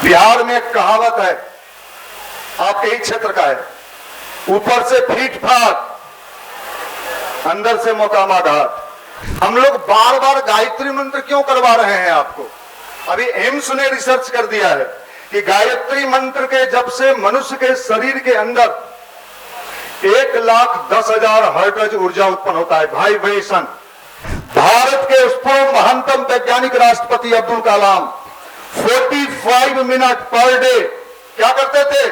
बिहार में एक कहावत है, आपके ही क्षेत्र का है, ऊपर से फीट फाट अंदर से मोकामा घाट। हम लोग बार बार गायत्री मंत्र क्यों करवा रहे हैं आपको? अभी एम्स ने रिसर्च कर दिया है कि गायत्री मंत्र के जब से मनुष्य के शरीर के अंदर 1,10,000 हर्ट्ज ऊर्जा उत्पन्न होता है, वाइब्रेशन। भारत के उस पूर्व महानतम वैज्ञानिक राष्ट्रपति Abdul Kalam 45 minute per day क्या करते थे?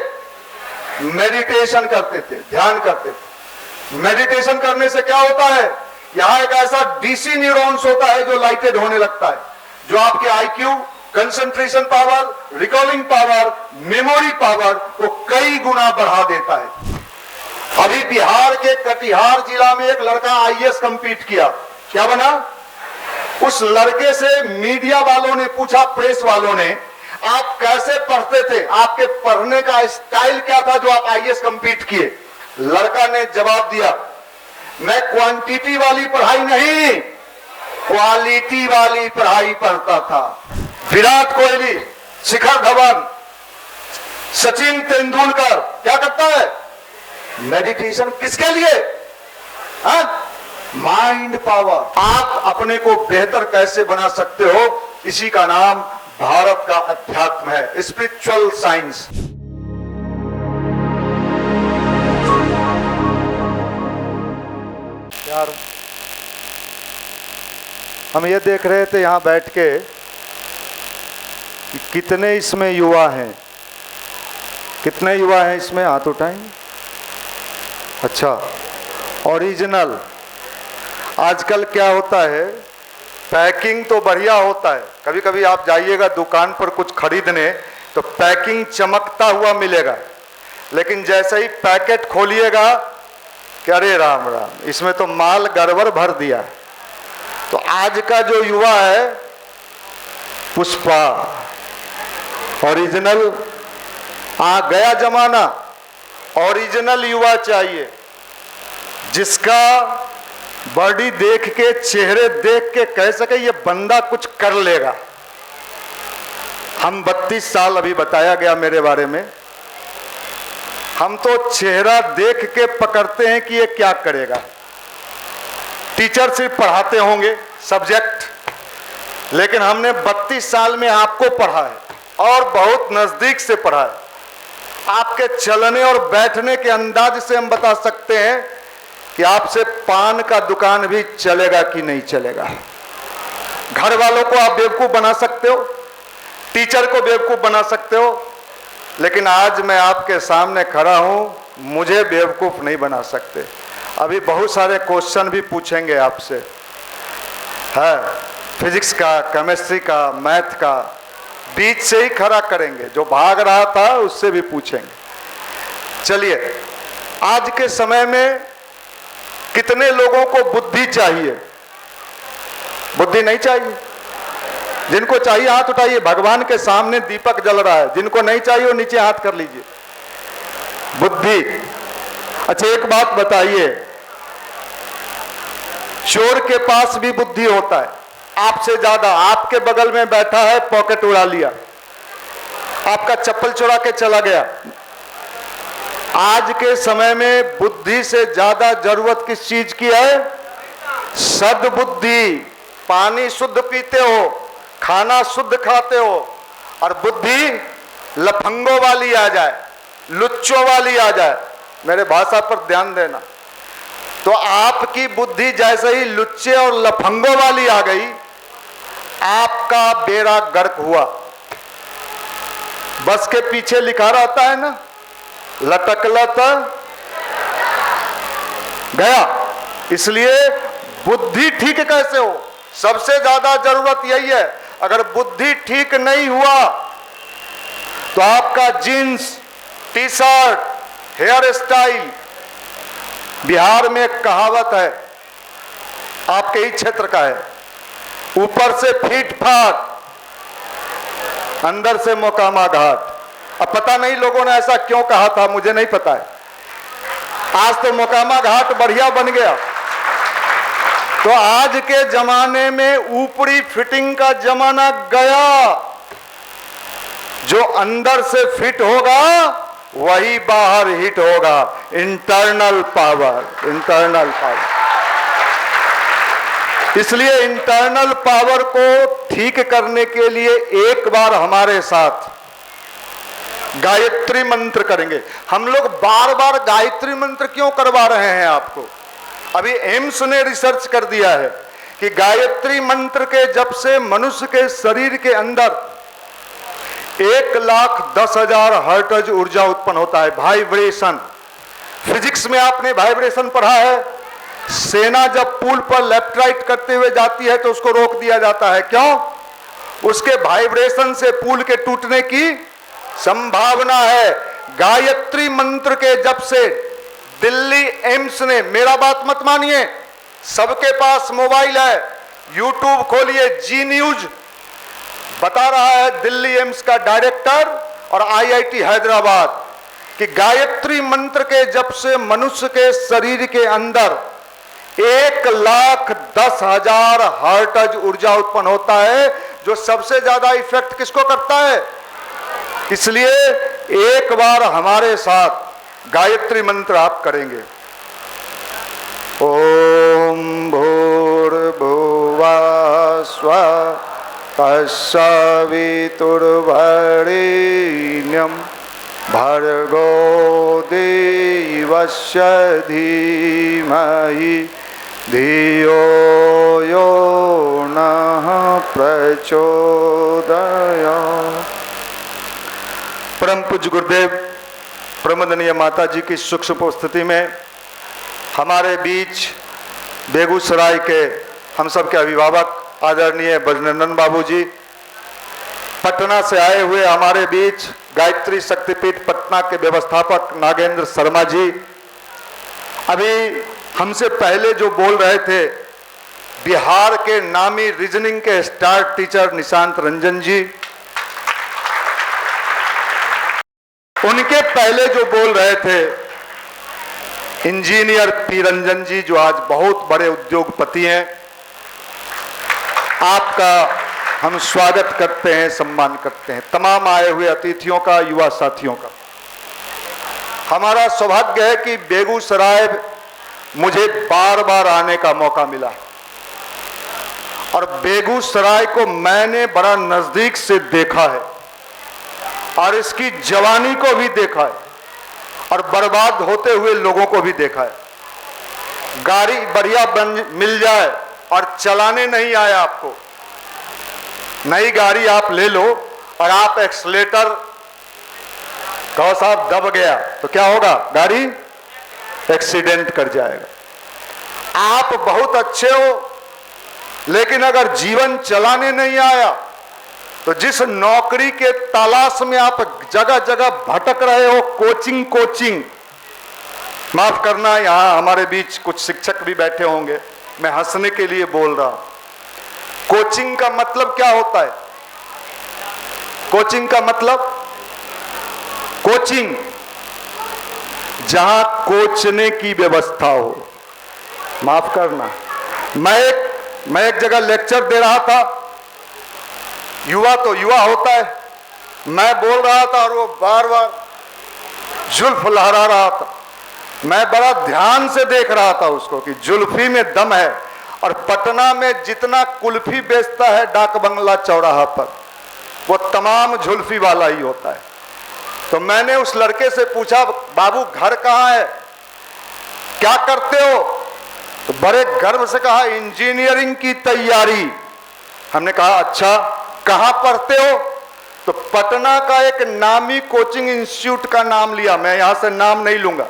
मेडिटेशन करते थे, ध्यान करते थे। मेडिटेशन करने से क्या होता है? यहां एक ऐसा डीसी न्यूरॉन्स होता है जो लाइटेड होने लगता है, जो आपके IQ, concentration power, recalling power, memory power को कई गुना बढ़ा देता है। अभी बिहार के कटिहार जिला में एक लड़का आईएएस कंप्लीट किया, क्या बना? उस लड़के से मीडिया वालों ने पूछा, प्रेस वालों ने, आप कैसे पढ़ते थे, आपके पढ़ने का स्टाइल क्या था जो आप आईएएस कंप्लीट किए? लड़का ने जवाब दिया, मैं क्वांटिटी वाली पढ़ाई नहीं, क्वालिटी वाली पढ़ाई पढ़ता था। विराट कोहली, शिखर धवन, सचिन तेंदुलकर क्या करता है? मेडिटेशन। किसके लिए? Mind power. आप अपने को बेहतर कैसे बना सकते हो, इसी का नाम भारत का अध्यात्म है, स्पिरिचुअल साइंस। यार हम ये देख रहे थे यहां बैठ के कि कितने इसमें युवा हैं। कितने युवा हैं इसमें? हाथ उठाएं। अच्छा, ओरिजिनल। आजकल क्या होता है, पैकिंग तो बढ़िया होता है। कभी कभी आप जाइएगा दुकान पर कुछ खरीदने तो पैकिंग चमकता हुआ मिलेगा, लेकिन जैसे ही पैकेट खोलिएगा कि अरे राम राम, इसमें तो माल गड़बड़ भर दिया। तो आज का जो युवा है, पुष्पा ओरिजिनल। आ गया जमाना, ओरिजिनल युवा चाहिए, जिसका बॉडी देख के, चेहरे देख के कह सके ये बंदा कुछ कर लेगा। हम 32 साल, अभी बताया गया मेरे बारे में, हम तो चेहरा देख के पकड़ते हैं कि ये क्या करेगा। टीचर सिर्फ पढ़ाते होंगे सब्जेक्ट, लेकिन हमने 32 साल में आपको पढ़ा है और बहुत नजदीक से पढ़ा है। आपके चलने और बैठने के अंदाज से हम बता सकते हैं कि आपसे पान का दुकान भी चलेगा कि नहीं चलेगा। घर वालों को आप बेवकूफ बना सकते हो, टीचर को बेवकूफ बना सकते हो, लेकिन आज मैं आपके सामने खड़ा हूं, मुझे बेवकूफ नहीं बना सकते। अभी बहुत सारे क्वेश्चन भी पूछेंगे आपसे, है फिजिक्स का, केमिस्ट्री का, मैथ का, बीच से ही खड़ा करेंगे। जो भाग रहा था उससे भी पूछेंगे। चलिए, आज के समय में कितने लोगों को बुद्धि चाहिए? बुद्धि नहीं चाहिए? जिनको चाहिए हाथ उठाइए। भगवान के सामने दीपक जल रहा है, जिनको नहीं चाहिए वो नीचे हाथ कर लीजिए। बुद्धि। अच्छा, एक बात बताइए, चोर के पास भी बुद्धि होता है, आपसे ज्यादा। आपके बगल में बैठा है, पॉकेट उड़ा लिया, आपका चप्पल चुरा के चला गया। आज के समय में बुद्धि से ज्यादा जरूरत किस चीज की है? सद्बुद्धि। पानी शुद्ध पीते हो, खाना शुद्ध खाते हो, और बुद्धि लफंगों वाली आ जाए, लुच्चों वाली आ जाए। मेरे भाषा पर ध्यान देना। तो आपकी बुद्धि जैसे ही लुच्चे और लफंगों वाली आ गई, आपका बेड़ा गर्क हुआ। बस के पीछे लिखा रहता है ना, लटकलत गया। इसलिए बुद्धि ठीक कैसे हो, सबसे ज्यादा जरूरत यही है। अगर बुद्धि ठीक नहीं हुआ तो आपका jeans, T shirt, hair style. Bihar में एक कहावत है, आपके ही क्षेत्र का है, ऊपर से फीट फाट अंदर से मोकामा घाट। अब पता नहीं लोगों ने ऐसा क्यों कहा था, मुझे नहीं पता है। आज तो मोकामा घाट बढ़िया बन गया। तो आज के जमाने में ऊपरी फिटिंग का जमाना गया। जो अंदर से फिट होगा वही बाहर हिट होगा। Internal power, internal power. इसलिए इंटरनल पावर को ठीक करने के लिए एक बार हमारे साथ गायत्री मंत्र करेंगे। हम लोग बार बार गायत्री मंत्र क्यों करवा रहे हैं आपको? अभी एम्स ने रिसर्च कर दिया है कि गायत्री मंत्र के जप से मनुष्य के शरीर के अंदर 1,10,000 हर्ट्ज ऊर्जा उत्पन्न होता है, वाइब्रेशन। फिजिक्स में आपने वाइब्रेशन पढ़ा है। सेना जब पुल पर लेफ्ट राइट करते हुए जाती है तो उसको रोक दिया जाता है, क्यों? उसके वाइब्रेशन से पुल के टूटने की संभावना है। गायत्री मंत्र के जप से दिल्ली एम्स ने, मेरा बात मत मानिए, सबके पास मोबाइल है, यूट्यूब खोलिए, जी न्यूज बता रहा है दिल्ली एम्स का डायरेक्टर और आईआईटी हैदराबाद कि गायत्री मंत्र के जप से मनुष्य के शरीर के अंदर 1,10,000 हर्ट्ज ऊर्जा उत्पन्न होता है, जो सबसे ज्यादा इफेक्ट किसको करता है? इसलिए एक बार हमारे साथ गायत्री मंत्र आप करेंगे। ओम भूर्भुवः स्वः तत्सवितुर्वरेण्यं भर्गो देवस्य धीमहि धियो यो नः प्रचोदयात्। परम पूज्य गुरुदेव प्रमदनीय माता जी की सूक्ष्म उपस्थिति में हमारे बीच बेगूसराय के हम सब के अभिभावक आदरणीय बजनंदन बाबू जी, पटना से आए हुए हमारे बीच गायत्री शक्तिपीठ पटना के व्यवस्थापक नागेंद्र शर्मा जी, अभी हमसे पहले जो बोल रहे थे बिहार के नामी रीजनिंग के स्टार टीचर निशांत रंजन जी, उनके पहले जो बोल रहे थे इंजीनियर पी रंजन जी, जो आज बहुत बड़े उद्योगपति हैं। आपका हम स्वागत करते हैं, सम्मान करते हैं, तमाम आए हुए अतिथियों का, युवा साथियों का। हमारा सौभाग्य है कि बेगूसराय मुझे बार बार आने का मौका मिला और बेगूसराय को मैंने बड़ा नजदीक से देखा है और इसकी जवानी को भी देखा है और बर्बाद होते हुए लोगों को भी देखा है। गाड़ी बढ़िया मिल जाए और चलाने नहीं आए आपको, नई गाड़ी आप ले लो और आप एक्सीलेटर कहो साहब दब गया तो क्या होगा? गाड़ी एक्सीडेंट कर जाएगा। आप बहुत अच्छे हो लेकिन अगर जीवन चलाने नहीं आया तो जिस नौकरी के तलाश में आप जगह जगह भटक रहे हो, कोचिंग, माफ करना, यहाँ हमारे बीच कुछ शिक्षक भी बैठे होंगे, मैं हंसने के लिए बोल रहा हूं। कोचिंग का मतलब क्या होता है? कोचिंग का मतलब कोचिंग जहां कोचने की व्यवस्था हो। माफ करना, मैं एक जगह लेक्चर दे रहा था, युवा तो युवा होता है, मैं बोल रहा था और वो बार बार जुल्फ लहरा रहा था। मैं बड़ा ध्यान से देख रहा था उसको कि जुल्फी में दम है। और पटना में जितना कुल्फी बेचता है डाक बंगला चौराहा पर, वो तमाम जुल्फी वाला ही होता है। तो मैंने उस लड़के से पूछा, बाबू घर कहाँ है, क्या करते हो? तो बड़े गर्व से कहा इंजीनियरिंग की तैयारी। हमने कहा अच्छा, कहाँ पढ़ते हो? तो पटना का एक नामी कोचिंग इंस्टीट्यूट का नाम लिया, मैं यहां से नाम नहीं लूंगा।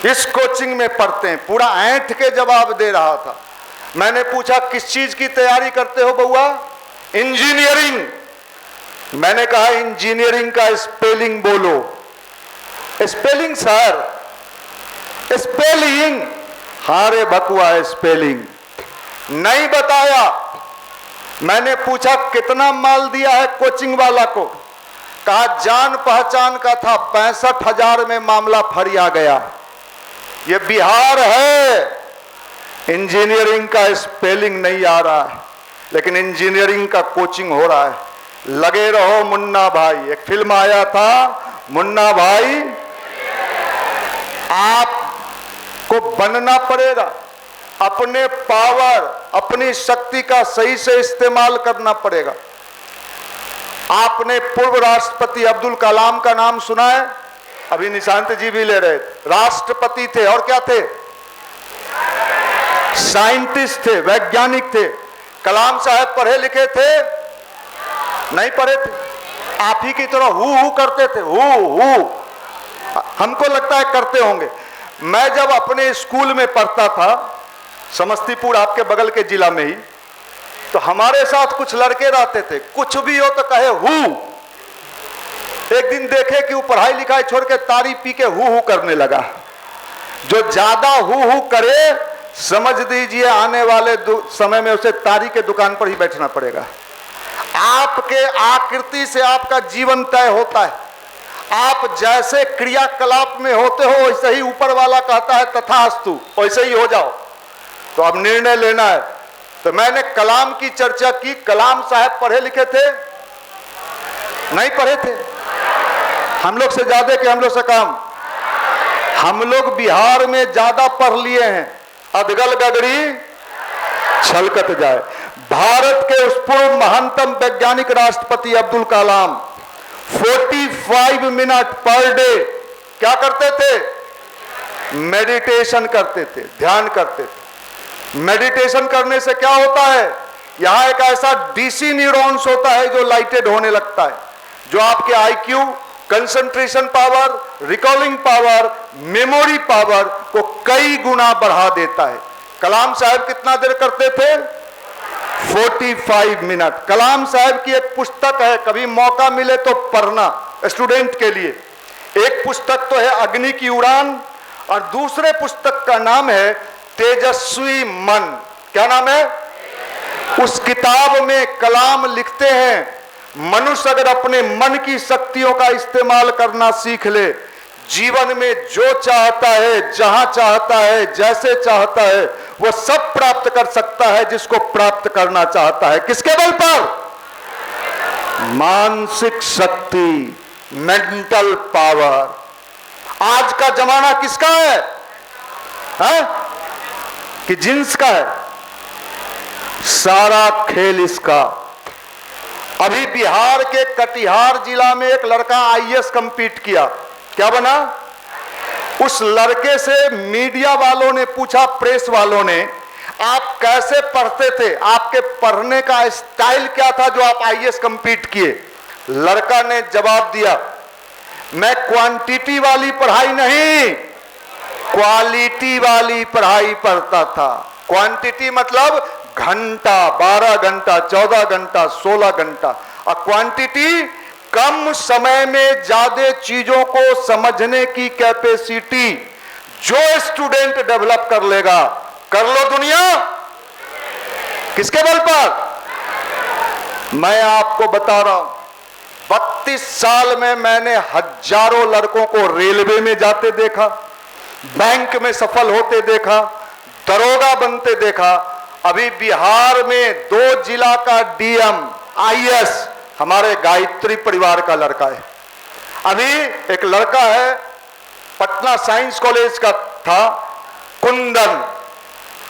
इस कोचिंग में पढ़ते हैं। पूरा ऐंठ के जवाब दे रहा था। मैंने पूछा किस चीज की तैयारी करते हो बउआ? इंजीनियरिंग। मैंने कहा इंजीनियरिंग का स्पेलिंग बोलो। Spelling sir, spelling? हारे बकुआ स्पेलिंग नहीं बताया। मैंने पूछा कितना माल दिया है कोचिंग वाला को? कहा जान पहचान का था, 65,000 में मामला फरिया गया। ये बिहार है, इंजीनियरिंग का स्पेलिंग नहीं आ रहा है लेकिन इंजीनियरिंग का कोचिंग हो रहा है। लगे रहो मुन्ना भाई। एक फिल्म आया था मुन्ना भाई। आपको बनना पड़ेगा, अपने पावर, अपनी शक्ति का सही से इस्तेमाल करना पड़ेगा। आपने पूर्व राष्ट्रपति अब्दुल कलाम का नाम सुना है? अभी निशांत जी भी ले रहे थे। राष्ट्रपति थे और क्या थे? साइंटिस्ट थे, वैज्ञानिक थे। कलाम साहब पढ़े लिखे थे? नहीं पढ़े थे। आप ही की तरह हु करते थे, हु। हमको लगता है करते होंगे। मैं जब अपने स्कूल में पढ़ता था, समस्तीपुर आपके बगल के जिला में ही, तो हमारे साथ कुछ लड़के रहते थे, कुछ भी हो तो कहे हु। एक दिन देखे कि वो पढ़ाई लिखाई छोड़ के तारी पी के हु करने लगा। जो ज्यादा हु करे, समझ दीजिए आने वाले समय में उसे तारी के दुकान पर ही बैठना पड़ेगा। आपके आकृति से आपका जीवन तय होता है। आप जैसे क्रियाकलाप में होते हो वैसे ही ऊपर वाला कहता है तथास्तु, वैसे ही हो जाओ। तो अब निर्णय लेना है। तो मैंने कलाम की चर्चा की। कलाम साहब पढ़े लिखे थे? नहीं पढ़े थे। हम लोग से ज्यादा कि हम लोग से कम? हम लोग बिहार में ज्यादा पढ़ लिए हैं। अधगल गगड़ी छलकत जाए। भारत के उस पूर्व महानतम वैज्ञानिक राष्ट्रपति Abdul Kalam 45 minute per day क्या करते थे? मेडिटेशन करते थे, ध्यान करते थे। मेडिटेशन करने से क्या होता है? यहां एक ऐसा डीसी न्यूरॉन्स होता है जो लाइटेड होने लगता है, जो आपके IQ, concentration power, recalling power, memory power को कई गुना बढ़ा देता है। कलाम साहब कितना देर करते थे? 45 मिनट। कलाम साहब की एक पुस्तक है, कभी मौका मिले तो पढ़ना स्टूडेंट के लिए। एक पुस्तक तो है अग्नि की उड़ान, और दूसरे पुस्तक का नाम है तेजस्वी मन। क्या नाम है? उस किताब में कलाम लिखते हैं, मनुष्य अगर अपने मन की शक्तियों का इस्तेमाल करना सीख ले, जीवन में जो चाहता है, जहां चाहता है, जैसे चाहता है, वो सब प्राप्त कर सकता है जिसको प्राप्त करना चाहता है। किसके बल पर? मानसिक शक्ति, मेंटल पावर। आज का जमाना किसका है? कि जिन्स का है? सारा खेल इसका। अभी बिहार के कटिहार जिला में एक लड़का आईएएस कंप्लीट किया। क्या बना? उस लड़के से मीडिया वालों ने पूछा, प्रेस वालों ने, आप कैसे पढ़ते थे? आपके पढ़ने का स्टाइल क्या था जो आप आईएएस कंप्लीट किए? लड़का ने जवाब दिया, मैं क्वांटिटी वाली पढ़ाई नहीं, क्वालिटी वाली पढ़ाई पढ़ता था। क्वांटिटी मतलब घंटा, 12 घंटा, 14 घंटा, 16 घंटा। और क्वांटिटी कम समय में ज्यादा चीजों को समझने की कैपेसिटी। जो स्टूडेंट डेवलप कर लेगा, कर लो दुनिया। किसके बल पर? मैं आपको बता रहा हूं, 32 साल में मैंने हजारों लड़कों को रेलवे में जाते देखा, बैंक में सफल होते देखा, दरोगा बनते देखा। अभी बिहार में 2 जिला का डीएम, आईएएस हमारे गायत्री परिवार का लड़का है। अभी एक लड़का है, पटना साइंस कॉलेज का था, कुंदन।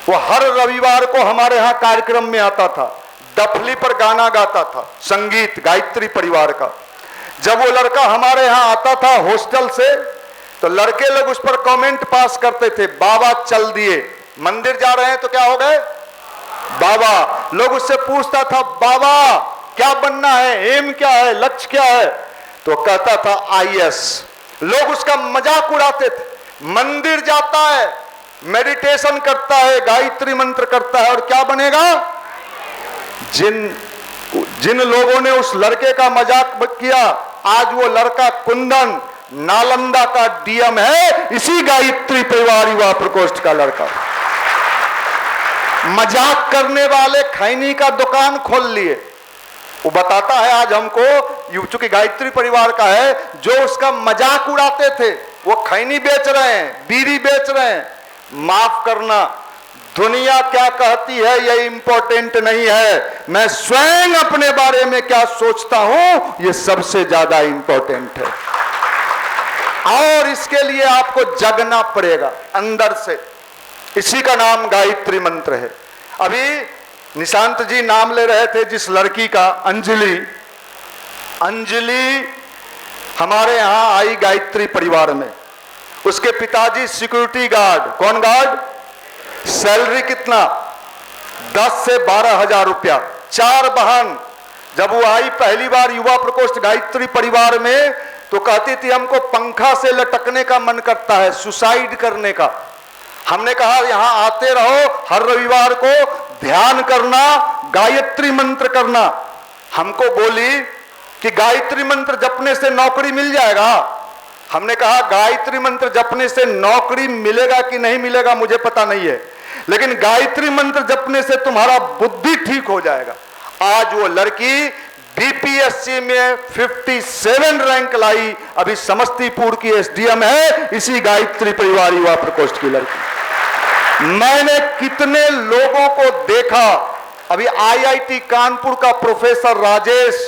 वो हर रविवार को हमारे यहां कार्यक्रम में आता था, डफली पर गाना गाता था, संगीत गायत्री परिवार का। जब वो लड़का हमारे यहां आता था हॉस्टल से, तो लड़के लोग उस पर कमेंट पास करते थे, बाबा चल दिए। मंदिर जा रहे हैं तो क्या हो गए? बाबा। लोग उससे पूछता था, बाबा क्या बनना है, एम क्या है, लक्ष्य क्या है? तो कहता था आईएएस। लोग उसका मजाक उड़ाते थे। मंदिर जाता है, मेडिटेशन करता है, गायत्री मंत्र करता है, और क्या बनेगा? जिन लोगों ने उस लड़के का मजाक किया, आज वो लड़का कुंदन नालंदा का डीएम है, इसी गायत्री परिवार युवा प्रकोष्ठ का लड़का। मजाक करने वाले खैनी का दुकान खोल लिए। वो बताता है आज हमको, चूंकि गायत्री परिवार का है, जो उसका मजाक उड़ाते थे वो खैनी बेच रहे हैं, बीड़ी बेच रहे हैं। माफ करना, दुनिया क्या कहती है यह इंपॉर्टेंट नहीं है, मैं स्वयं अपने बारे में क्या सोचता हूं यह सबसे ज्यादा इंपॉर्टेंट है। और इसके लिए आपको जगना पड़ेगा अंदर से। इसी का नाम गायत्री मंत्र है। अभी निशांत जी नाम ले रहे थे जिस लड़की का, अंजलि हमारे यहां आई गायत्री परिवार में। उसके पिताजी सिक्योरिटी गार्ड। कौन गार्ड? सैलरी कितना? 10 से 12 हजार रुपया। 4 बहन। जब वो आई पहली बार युवा प्रकोष्ठ गायत्री परिवार में तो कहती थी हमको पंखा से लटकने का मन करता है, सुसाइड करने का। हमने कहा यहां आते रहो, हर रविवार को ध्यान करना, गायत्री मंत्र करना। हमको बोली कि गायत्री मंत्र जपने से नौकरी मिल जाएगा। हमने कहा गायत्री मंत्र जपने से नौकरी मिलेगा कि नहीं मिलेगा मुझे पता नहीं है, लेकिन गायत्री मंत्र जपने से तुम्हारा बुद्धि ठीक हो जाएगा। आज वो लड़की बीपीएससी में 57 रैंक लाई, अभी समस्तीपुर की एसडीएम है, इसी गायत्री परिवार युवा प्रकोष्ठ की लड़की। मैंने कितने लोगों को देखा। अभी आईआईटी कानपुर का प्रोफेसर राजेश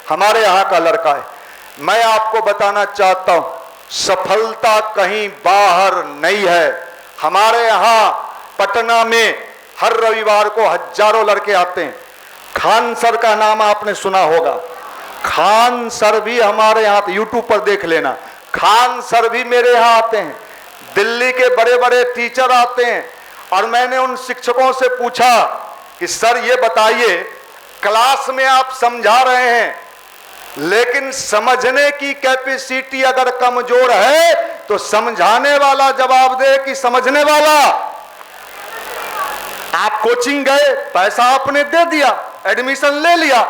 हमारे यहां का लड़का है। मैं आपको बताना चाहता हूं सफलता कहीं बाहर नहीं है। हमारे यहां पटना में हर रविवार को हजारों लड़के आते हैं। खान सर का नाम आपने सुना होगा। खान सर भी हमारे यहाँ, यूट्यूब पर देख लेना, खान सर भी मेरे यहाँ आते हैं। दिल्ली के बड़े बड़े टीचर आते हैं। और मैंने उन शिक्षकों से पूछा कि सर ये बताइए, क्लास में आप समझा रहे हैं लेकिन समझने की कैपेसिटी अगर कमजोर है तो समझाने वाला जवाब दे कि समझने वाला। आप कोचिंग गए, पैसा आपने दे दिया, एडमिशन ले लिया,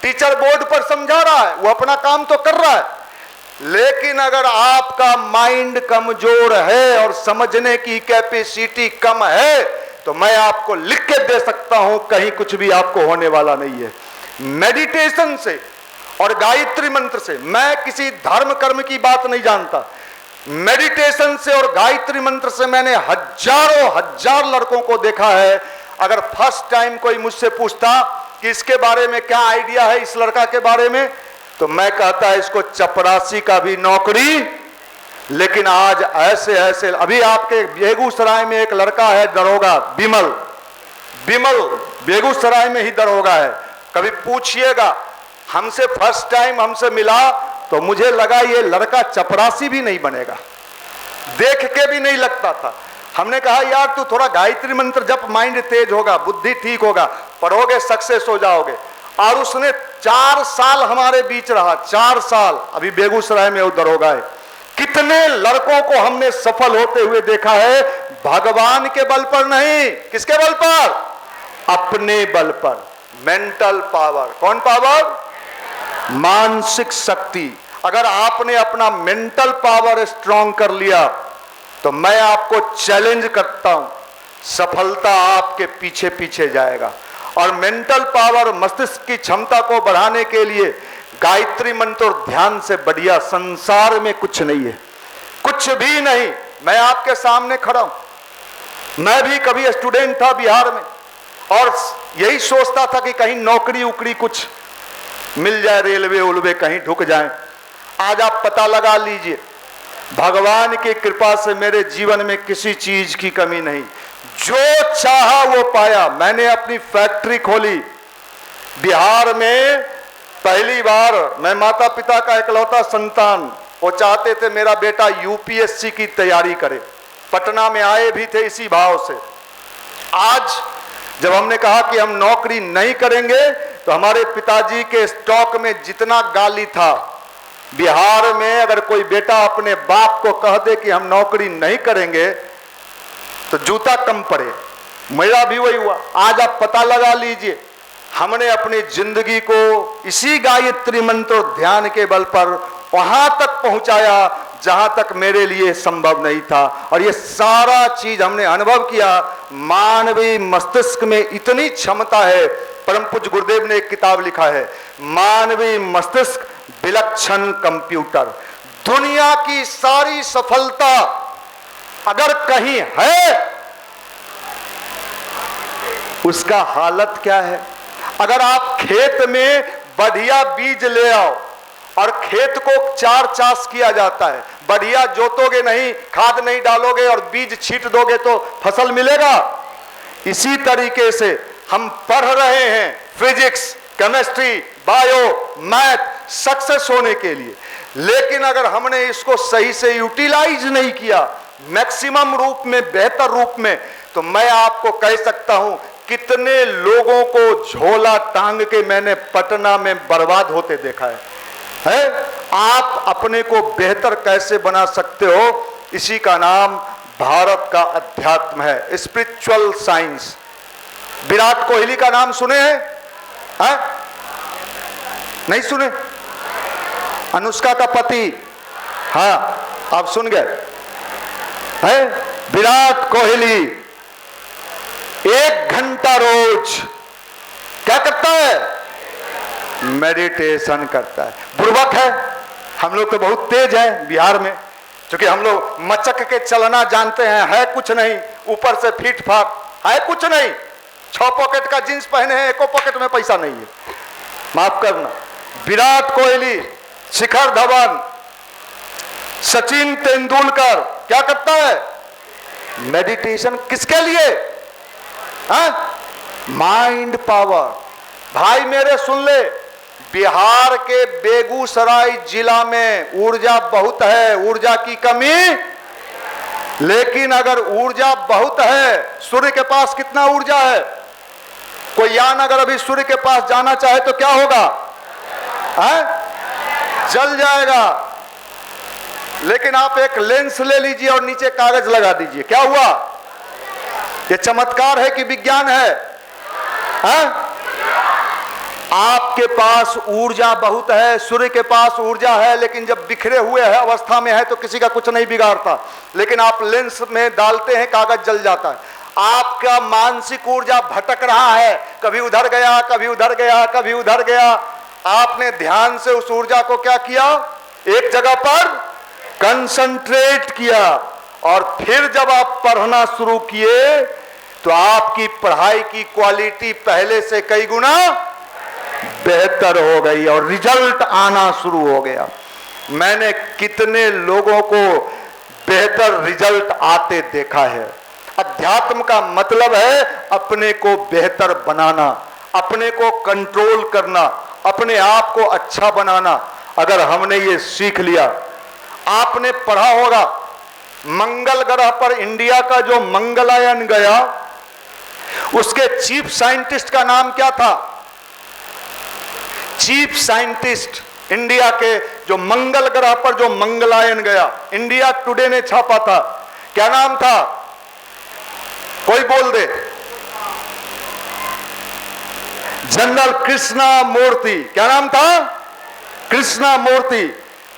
टीचर बोर्ड पर समझा रहा है, वो अपना काम तो कर रहा है, लेकिन अगर आपका माइंड कमजोर है और समझने की कैपेसिटी कम है तो मैं आपको लिख के दे सकता हूं कहीं कुछ भी आपको होने वाला नहीं है। मेडिटेशन से और गायत्री मंत्र से, मैं किसी धर्म कर्म की बात नहीं जानता, मेडिटेशन से और गायत्री मंत्र से मैंने हजारों हजार लड़कों को देखा है। अगर फर्स्ट टाइम कोई मुझसे पूछता कि इसके बारे में क्या आइडिया है, इस लड़का के बारे में, तो मैं कहता है इसको चपरासी का भी नौकरी। लेकिन आज ऐसे ऐसे, अभी आपके बेगूसराय में एक लड़का है दरोगा, बिमल बेगूसराय में ही दरोगा है। कभी पूछिएगा, हमसे फर्स्ट टाइम हमसे मिला तो मुझे लगा ये लड़का चपरासी भी नहीं बनेगा, देख के भी नहीं लगता था। हमने कहा यार तू थोड़ा गायत्री मंत्र जप, माइंड तेज होगा, बुद्धि ठीक होगा, पढ़ोगे सक्सेस हो जाओगे। और उसने 4 साल हमारे बीच रहा, 4 साल। अभी बेगूसराय में वो दरोगा है। कितने लड़कों को हमने सफल होते हुए देखा है, भगवान के बल पर नहीं, किसके बल पर? अपने बल पर। Mental power. कौन पावर? मानसिक शक्ति। अगर आपने अपना मेंटल पावर स्ट्रांग कर लिया तो मैं आपको चैलेंज करता हूं, सफलता आपके पीछे पीछे जाएगा। और मेंटल पावर, मस्तिष्क की क्षमता को बढ़ाने के लिए गायत्री मंत्र और ध्यान से बढ़िया संसार में कुछ नहीं है, कुछ भी नहीं। मैं आपके सामने खड़ा हूं। मैं भी कभी स्टूडेंट था बिहार में और यही सोचता था कि कहीं नौकरी उकरी कुछ मिल जाए, रेलवे उलवे कहीं ढुक जाए। आज आप पता लगा लीजिए, भगवान की कृपा से मेरे जीवन में किसी चीज की कमी नहीं, जो चाहा वो पाया। मैंने अपनी फैक्ट्री खोली बिहार में पहली बार। मैं माता पिता का इकलौता संतान, वो चाहते थे मेरा बेटा यूपीएससी की तैयारी करे, पटना में आए भी थे इसी भाव से। आज जब हमने कहा कि हम नौकरी नहीं करेंगे तो हमारे पिताजी के स्टॉक में जितना गाली था, बिहार में अगर कोई बेटा अपने बाप को कह दे कि हम नौकरी नहीं करेंगे तो जूता कम पड़े। मेरा भी वही हुआ। आज आप पता लगा लीजिए, हमने अपनी जिंदगी को इसी गायत्री मंत्र और ध्यान के बल पर वहां तक पहुंचाया जहां तक मेरे लिए संभव नहीं था। और ये सारा चीज हमने अनुभव किया। मानवीय मस्तिष्क में इतनी क्षमता है, परम पूज्य गुरुदेव ने एक किताब लिखा है, मानवीय मस्तिष्क विलक्षण कंप्यूटर। दुनिया की सारी सफलता अगर कहीं है उसका हालत क्या है। अगर आप खेत में बढ़िया बीज ले आओ और खेत को 4 चास किया जाता है, बढ़िया जोतोगे नहीं, खाद नहीं डालोगे और बीज छींट दोगे तो फसल मिलेगा। इसी तरीके से हम पढ़ रहे हैं physics, chemistry, bio, math success होने के लिए, लेकिन अगर हमने इसको सही से यूटिलाइज नहीं किया मैक्सिमम रूप में, बेहतर रूप में, तो मैं आपको कह सकता हूं कितने लोगों को झोला टांग के मैंने पटना में बर्बाद होते देखा है? आप अपने को बेहतर कैसे बना सकते हो, इसी का नाम भारत का अध्यात्म है, स्पिरिचुअल साइंस। विराट कोहली का नाम सुने हैं? नहीं सुने? अनुष्का का पति, हाँ आप सुन गए है? विराट कोहली 1 घंटा रोज क्या करता है? मेडिटेशन करता है। बुर्बक है, हम लोग तो बहुत तेज है बिहार में, क्योंकि हम लोग मचक के चलना जानते हैं, है कुछ नहीं, ऊपर से फीट फाक, है कुछ नहीं, 6 पॉकेट का जींस पहने हैं, 1 पॉकेट में पैसा नहीं है, माफ करना। विराट कोहली, शिखर धवन, सचिन तेंदुलकर क्या करता है? मेडिटेशन। किसके लिए? Mind power. भाई मेरे सुन ले, बिहार के बेगूसराय जिला में ऊर्जा बहुत है, ऊर्जा की कमी, लेकिन अगर ऊर्जा बहुत है, सूर्य के पास कितना ऊर्जा है? कोई यान अगर अभी सूर्य के पास जाना चाहे तो क्या होगा? जल जाएगा। लेकिन आप एक लेंस ले लीजिए और नीचे कागज लगा दीजिए, क्या हुआ? ये चमत्कार है कि विज्ञान है? आपके पास ऊर्जा बहुत है, सूर्य के पास ऊर्जा है, लेकिन जब बिखरे हुए है अवस्था में है तो किसी का कुछ नहीं बिगाड़ता, लेकिन आप लेंस में डालते हैं, कागज जल जाता है। आपका मानसिक ऊर्जा भटक रहा है, कभी उधर गया, कभी उधर गया, कभी उधर गया। आपने ध्यान से उस ऊर्जा को क्या किया? एक जगह पर कंसंट्रेट किया, और फिर जब आप पढ़ना शुरू किए तो आपकी पढ़ाई की क्वालिटी पहले से कई गुना बेहतर हो गई और रिजल्ट आना शुरू हो गया। मैंने कितने लोगों को बेहतर रिजल्ट आते देखा है। अध्यात्म का मतलब है अपने को बेहतर बनाना, अपने को कंट्रोल करना, अपने आप को अच्छा बनाना। अगर हमने ये सीख लिया, आपने पढ़ा होगा मंगल ग्रह पर इंडिया का जो मंगलयान गया, उसके चीफ साइंटिस्ट का नाम क्या था? चीफ साइंटिस्ट इंडिया के, जो मंगल ग्रह पर जो मंगलयान गया, इंडिया टुडे ने छापा था, क्या नाम था? कोई बोल दे। जनरल कृष्णा मूर्ति। क्या नाम था? कृष्णा मूर्ति।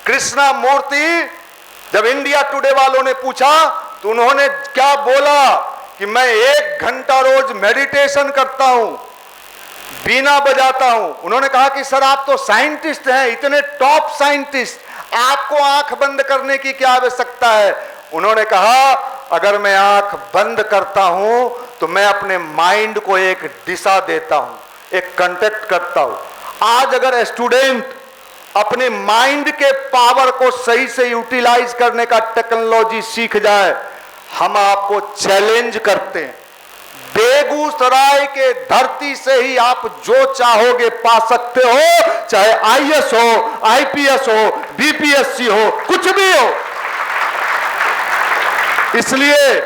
कृष्णा मूर्ति, जब इंडिया टुडे वालों ने पूछा तो उन्होंने क्या बोला कि मैं 1 घंटा रोज मेडिटेशन करता हूं, बीना बजाता हूं। उन्होंने कहा कि सर आप तो साइंटिस्ट हैं, इतने टॉप साइंटिस्ट, आपको आंख बंद करने की क्या आवश्यकता है? उन्होंने कहा अगर मैं आंख बंद करता हूं तो मैं अपने माइंड को एक दिशा देता हूं, एक कांटेक्ट करता हूं। आज अगर स्टूडेंट अपने माइंड के पावर को सही से यूटिलाइज करने का टेक्नोलॉजी सीख जाए, हम आपको चैलेंज करते हैं, बेगूसराय के धरती से ही आप जो चाहोगे पा सकते हो, चाहे आईएएस हो, आईपीएस हो, बीपीएससी हो, कुछ भी हो। इसलिए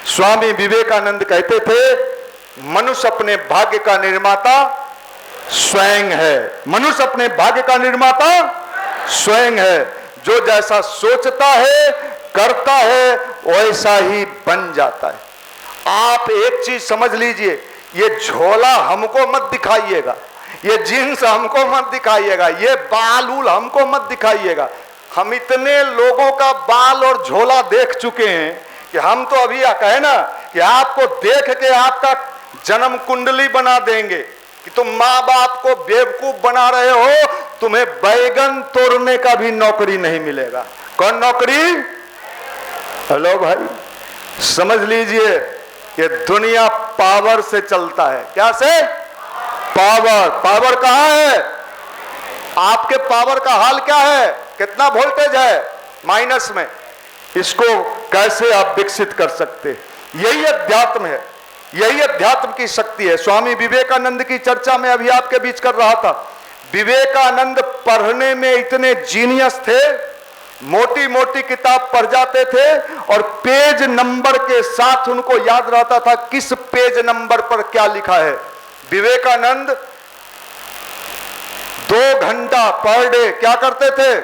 स्वामी विवेकानंद कहते थे मनुष्य अपने भाग्य का निर्माता स्वयं है। मनुष्य अपने भाग्य का निर्माता स्वयं है। जो जैसा सोचता है, करता है, वैसा ही बन जाता है। आप एक चीज समझ लीजिए, ये झोला हमको मत दिखाइएगा, ये जींस हमको मत दिखाइएगा, ये बाल उल हमको मत दिखाइएगा। हम इतने लोगों का बाल और झोला देख चुके हैं कि हम तो अभी कहे ना कि आपको देख के आपका जन्म कुंडली बना देंगे कि तुम माँ बाप को बेवकूफ बना रहे हो, तुम्हें बैगन तोड़ने का भी नौकरी नहीं मिलेगा। कौन नौकरी? हेलो भाई, समझ लीजिए, ये दुनिया पावर से चलता है। क्या से? पावर। पावर कहां है? आपके पावर का हाल क्या है? कितना वोल्टेज है? माइनस में। इसको कैसे आप विकसित कर सकते? यही अध्यात्म है, यही अध्यात्म की शक्ति है। स्वामी विवेकानंद की चर्चा में अभी आपके बीच कर रहा था। विवेकानंद पढ़ने में इतने जीनियस थे, मोटी मोटी किताब पढ़ जाते थे और पेज नंबर के साथ उनको याद रहता था किस पेज नंबर पर क्या लिखा है। विवेकानंद 2 घंटा पर डे क्या करते थे?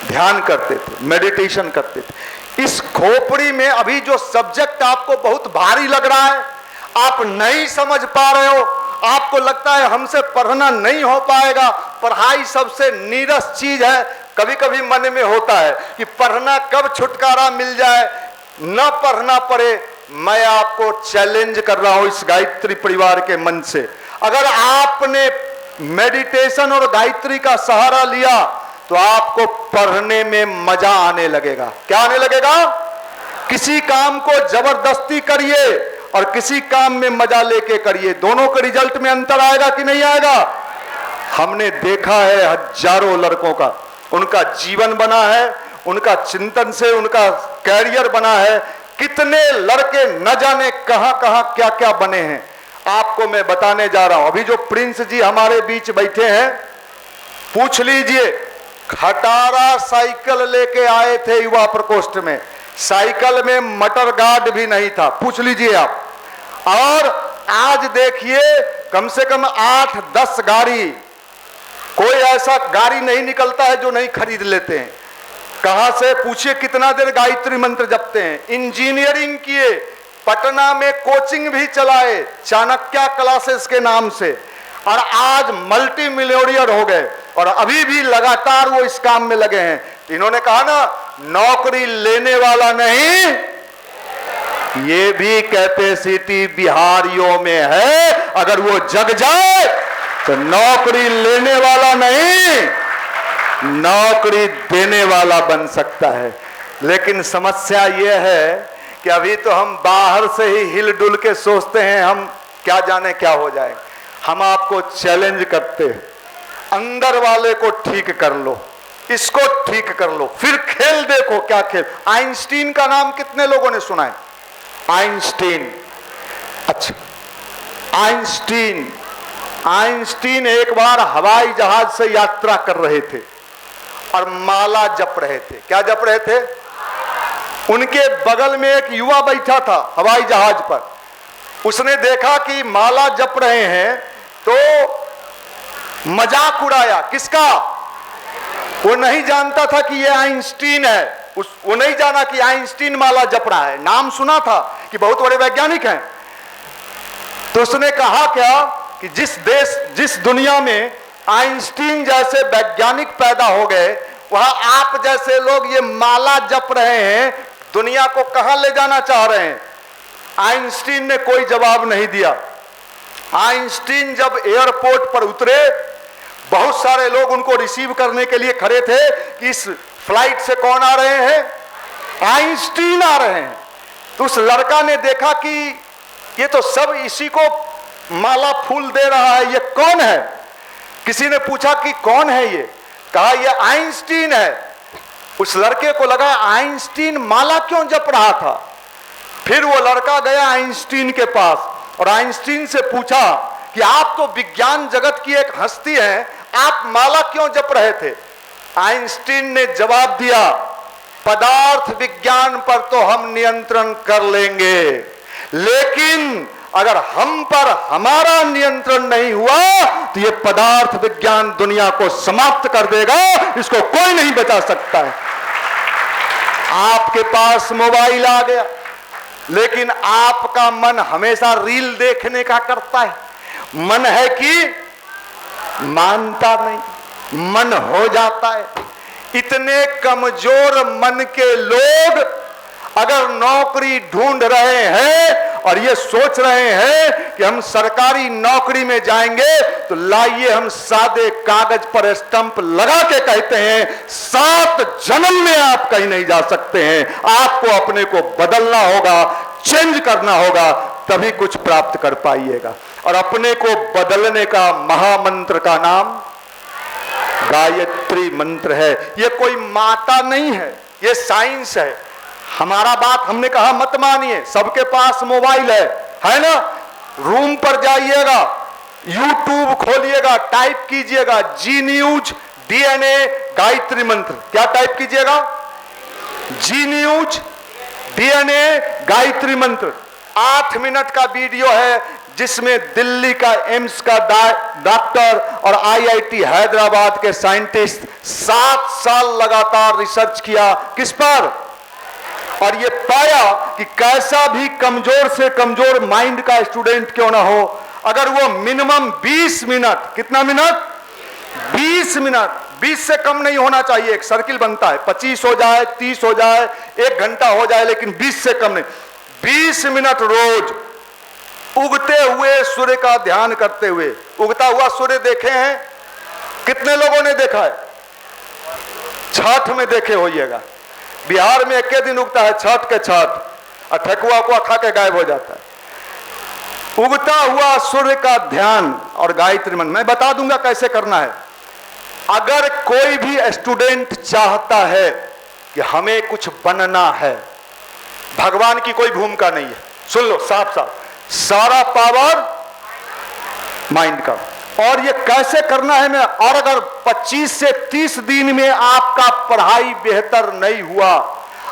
ध्यान करते थे, मेडिटेशन करते थे। इस खोपड़ी में अभी जो सब्जेक्ट आपको बहुत भारी लग रहा है, आप नहीं समझ पा रहे हो, आपको लगता है हमसे पढ़ना नहीं हो पाएगा, पढ़ाई सबसे नीरस चीज है। कभी कभी मन में होता है कि पढ़ना कब छुटकारा मिल जाए, न पढ़ना पड़े। मैं आपको चैलेंज कर रहा हूं इस गायत्री परिवार के मन से, अगर आपने मेडिटेशन और गायत्री का सहारा लिया तो आपको पढ़ने में मजा आने लगेगा। क्या आने लगेगा? किसी काम को जबरदस्ती करिए और किसी काम में मजा लेके करिए, दोनों के रिजल्ट में अंतर आएगा कि नहीं आएगा? हमने देखा है हजारों लड़कों का, उनका जीवन बना है, उनका चिंतन से उनका कैरियर बना है। कितने लड़के न जाने कहां कहां क्या क्या बने हैं, आपको मैं बताने जा रहा हूं। अभी जो प्रिंस जी हमारे बीच बैठे हैं, पूछ लीजिए, खटारा साइकिल लेके आए थे युवा प्रकोष्ठ में, साइकिल में मटर गार्ड भी नहीं था, पूछ लीजिए आप। और आज देखिए कम से कम 8-10 गाड़ी, कोई ऐसा गाड़ी नहीं निकलता है जो नहीं खरीद लेते हैं। कहां से? पूछिए कितना देर गायत्री मंत्र जपते हैं। इंजीनियरिंग किए, पटना में कोचिंग भी चलाए चाणक्य क्लासेस के नाम से, और आज मल्टी मिलियनियर हो गए और अभी भी लगातार वो इस काम में लगे हैं। तो इन्होंने कहा ना, नौकरी लेने वाला नहीं, ये भी कैपेसिटी बिहारियों में है। अगर वो जग जाए तो नौकरी लेने वाला नहीं, नौकरी देने वाला बन सकता है। लेकिन समस्या ये है कि अभी तो हम बाहर से ही हिल डुल के सोचते हैं हम क्या जाने क्या हो जाए। हम आपको चैलेंज करते हैं, अंदर वाले को ठीक कर लो, इसको ठीक कर लो, फिर खेल देखो क्या खेल। आइंस्टीन का नाम कितने लोगों ने सुना है? आइंस्टीन। अच्छा, आइंस्टीन एक बार हवाई जहाज से यात्रा कर रहे थे और माला जप रहे थे। क्या जप रहे थे? उनके बगल में एक युवा बैठा था हवाई जहाज पर। उसने देखा कि माला जप रहे हैं तो मजाक उड़ाया। किसका? वो नहीं जानता था कि ये आइंस्टीन है। वो नहीं जाना कि आइंस्टीन माला जप रहा है, नाम सुना था कि बहुत बड़े वैज्ञानिक हैं। तो उसने कहा क्या कि जिस दुनिया में आइंस्टीन जैसे वैज्ञानिक पैदा हो गए, वहां आप जैसे लोग ये माला जप रहे हैं, दुनिया को कहां ले जाना चाह रहे हैं? आइंस्टीन ने कोई जवाब नहीं दिया। आइंस्टीन जब एयरपोर्ट पर उतरे, बहुत सारे लोग उनको रिसीव करने के लिए खड़े थे कि इस फ्लाइट से कौन आ रहे हैं? आइंस्टीन आ रहे हैं। तो उस लड़का ने देखा कि ये तो सब इसी को माला फूल दे रहा है, ये कौन है? किसी ने पूछा कि कौन है ये? कहा ये आइंस्टीन है। उस लड़के को लगा आइंस्टीन माला क्यों जप रहा था। फिर वो लड़का गया आइंस्टीन के पास और आइंस्टीन से पूछा कि आप तो विज्ञान जगत की एक हस्ती हैं, आप माला क्यों जप रहे थे? आइंस्टीन ने जवाब दिया, पदार्थ विज्ञान पर तो हम नियंत्रण कर लेंगे, लेकिन अगर हम पर हमारा नियंत्रण नहीं हुआ तो ये पदार्थ विज्ञान दुनिया को समाप्त कर देगा, इसको कोई नहीं बचा सकता है। आपके पास मोबाइल आ गया, लेकिन आपका मन हमेशा रील देखने का करता है। मन है कि मानता नहीं, मन हो जाता है। इतने कमजोर मन के लोग अगर नौकरी ढूंढ रहे हैं और ये सोच रहे हैं कि हम सरकारी नौकरी में जाएंगे, तो लाइए हम सादे कागज पर स्टंप लगा के कहते हैं 7 जन्म में आप कहीं नहीं जा सकते हैं। आपको अपने को बदलना होगा, चेंज करना होगा, तभी कुछ प्राप्त कर पाइएगा। और अपने को बदलने का महामंत्र का नाम गायत्री मंत्र है। ये कोई माता नहीं है, ये साइंस है। हमारा बात हमने कहा मत मानिए, सबके पास मोबाइल है ना? रूम पर जाइएगा, यूट्यूब खोलिएगा, टाइप कीजिएगा जी न्यूज DNA गायत्री मंत्र। क्या टाइप कीजिएगा? जी न्यूज DNA गायत्री मंत्र। 8 मिनट का वीडियो है जिसमें दिल्ली का एम्स का डॉक्टर और IIT हैदराबाद के साइंटिस्ट 7 साल लगातार रिसर्च किया। किस पर? और ये पाया कि कैसा भी कमजोर से कमजोर माइंड का स्टूडेंट क्यों ना हो, अगर वो मिनिमम 20 मिनट, कितना मिनट? 20 मिनट, 20 से कम नहीं होना चाहिए। एक सर्किल बनता है, 25 हो जाए, 30 हो जाए, 1 घंटा हो जाए, लेकिन 20 से कम नहीं। 20 मिनट रोज उगते हुए सूर्य का ध्यान करते हुए। उगता हुआ सूर्य देखे हैं? कितने लोगों ने देखा है? छठ में देखे होइएगा। बिहार में एक दिन उगता है, छठ के छठ, और ठकुआ को खा के गायब हो जाता है। उगता हुआ सूर्य का ध्यान और गायत्री मंत्र मैं बता दूंगा कैसे करना है। अगर कोई भी स्टूडेंट चाहता है कि हमें कुछ बनना है, भगवान की कोई भूमिका नहीं है। सुन लो साफ साफ, सारा पावर माइंड का। और ये कैसे करना है मैं, और अगर 25 से 30 दिन में आपका पढ़ाई बेहतर नहीं हुआ,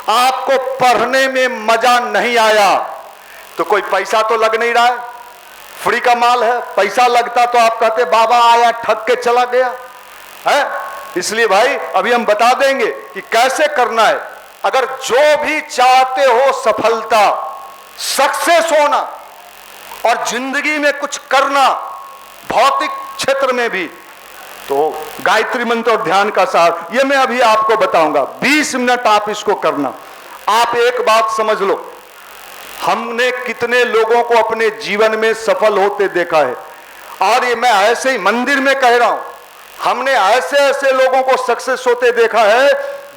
आपको पढ़ने में मजा नहीं आया, तो कोई पैसा तो लग नहीं रहा है, फ्री का माल है। पैसा लगता तो आप कहते बाबा आया ठग के चला गया है। इसलिए भाई अभी हम बता देंगे कि कैसे करना है। अगर जो भी चाहते हो सफलता, सक्सेस होना और जिंदगी में कुछ करना, भौतिक क्षेत्र में भी, तो गायत्री मंत्र और ध्यान का सार ये मैं अभी आपको बताऊंगा। 20 मिनट आप इसको करना। आप एक बात समझ लो, हमने कितने लोगों को अपने जीवन में सफल होते देखा है। और ये मैं ऐसे ही मंदिर में कह रहा हूं, हमने ऐसे ऐसे लोगों को सक्सेस होते देखा है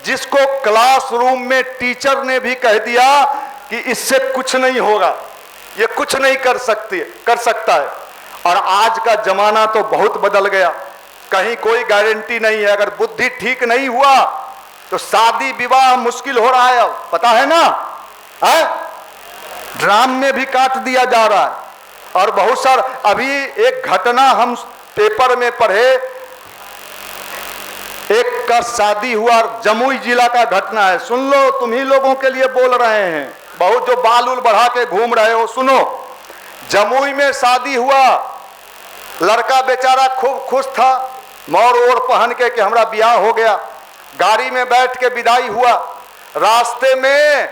जिसको क्लासरूम में टीचर ने भी कह दिया कि इससे कुछ नहीं होगा, ये कुछ नहीं कर सकता है। और आज का जमाना तो बहुत बदल गया, कहीं कोई गारंटी नहीं है। अगर बुद्धि ठीक नहीं हुआ तो शादी विवाह मुश्किल हो रहा है। अब पता है ना, ड्राम में भी काट दिया जा रहा है। और बहुत सारा, अभी एक घटना हम पेपर में पढ़े, एक का शादी हुआ, जमुई जिला का घटना है। सुन लो, तुम ही लोगों के लिए बोल रहे हैं, बहुत जो बाल उल बढ़ा के घूम रहे हो, सुनो। जमुई में शादी हुआ, लड़का बेचारा खूब खुश था, मोर ओर पहन के कि हमारा ब्याह हो गया। गाड़ी में बैठ के विदाई हुआ, रास्ते में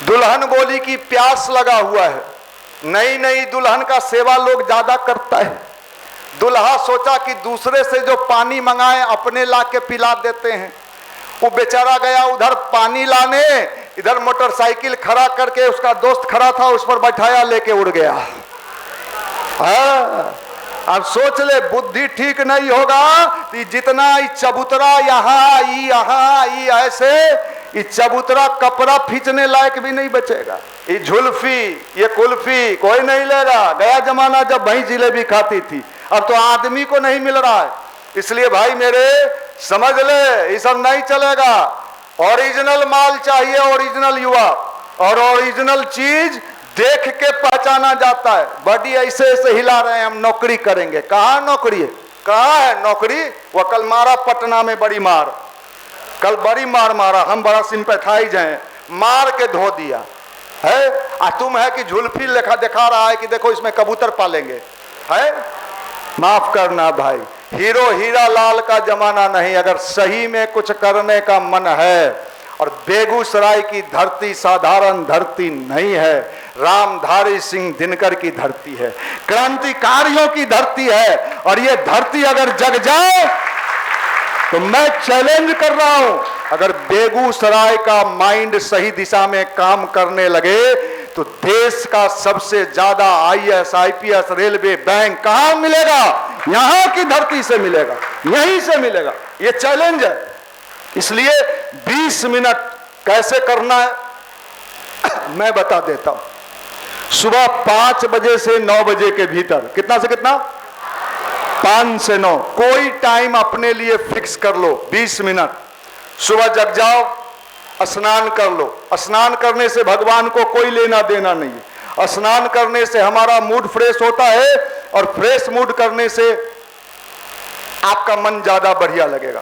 दुल्हन बोली कि प्यास लगा हुआ है। नई नई दुल्हन का सेवा लोग ज्यादा करता है। दुल्हा सोचा कि दूसरे से जो पानी मंगाए अपने ला के पिला देते हैं। वो बेचारा गया उधर पानी लाने, इधर मोटरसाइकिल खड़ा करके उसका दोस्त खड़ा था, उस पर बैठाया, लेके उड़ गया। अब सोच ले, बुद्धि ठीक नहीं होगा, जितना चबूतरा यहाँ ऐसे, ये चबूतरा कपड़ा खींचने लायक भी नहीं बचेगा। ये झुल्फी, ये कुल्फी कोई नहीं लेगा। गया जमाना जब भाई जिलेबी खाती थी, अब तो आदमी को नहीं मिल रहा है। इसलिए भाई मेरे समझ ले, ये सब नहीं चलेगा। ओरिजिनल माल चाहिए, ओरिजिनल युवा, और ओरिजिनल चीज देख के पहचाना जाता है। बॉडी ऐसे ऐसे हिला रहे हैं, हम नौकरी करेंगे। कहाँ नौकरी है, कहाँ है नौकरी? वो कल मारा पटना में बड़ी मार, कल बड़ी मार मारा, हम बड़ा सिंपैथाइज हैं, मार के धो दिया है। तुम है कि झुल्फी लेखा दिखा रहा है कि देखो इसमें कबूतर पालेंगे, है? माफ करना भाई, हीरो हीरा लाल का जमाना नहीं। अगर सही में कुछ करने का मन है, और बेगूसराय की धरती साधारण धरती नहीं है, रामधारी सिंह दिनकर की धरती है, क्रांतिकारियों की धरती है। और ये धरती अगर जग जाए तो मैं चैलेंज कर रहा हूं, अगर बेगूसराय का माइंड सही दिशा में काम करने लगे तो देश का सबसे ज्यादा IAS IPS रेलवे बैंक कहां मिलेगा? यहां की धरती से मिलेगा, यहीं से मिलेगा। ये चैलेंज है। इसलिए 20 मिनट कैसे करना है, मैं बता देता हूं। सुबह 5 बजे से 9 बजे के भीतर, कितना से कितना, 5 से 9, कोई टाइम अपने लिए फिक्स कर लो, 20 मिनट। सुबह जग जाओ, स्नान कर लो। स्नान करने से भगवान को कोई लेना देना नहीं है। स्नान करने से हमारा मूड फ्रेश होता है और फ्रेश मूड करने से आपका मन ज्यादा बढ़िया लगेगा।